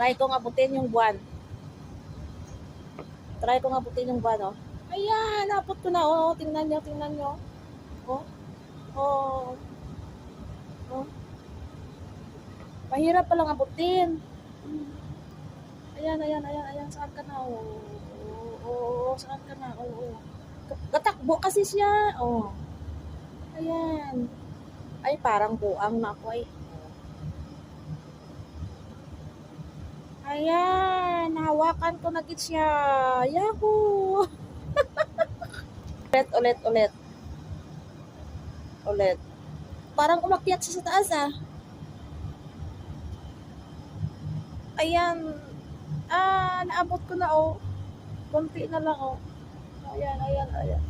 Try kong abutin yung buwan. Try kong abutin yung buwan, oh. Ayan, napot ko na, oh. Tingnan nyo, tingnan nyo. Oh, oh, oh. Mahirap palang abutin. Ayan, ayan, ayan, ayan. Saan ka na, oh. Oo, saan ka na, oo. Gatakbo kasi siya, oh. Ayan. Ay, parang buang na ako, ay. Ayan, nahawakan ko na git siya. Yahoo! Ulit, ulit, ulit. Ulit. Parang umakyat siya sa taas, ah. Ayan. Ah, naabot ko na, oh. Konti na lang, oh. Ayan, ayan, ayan.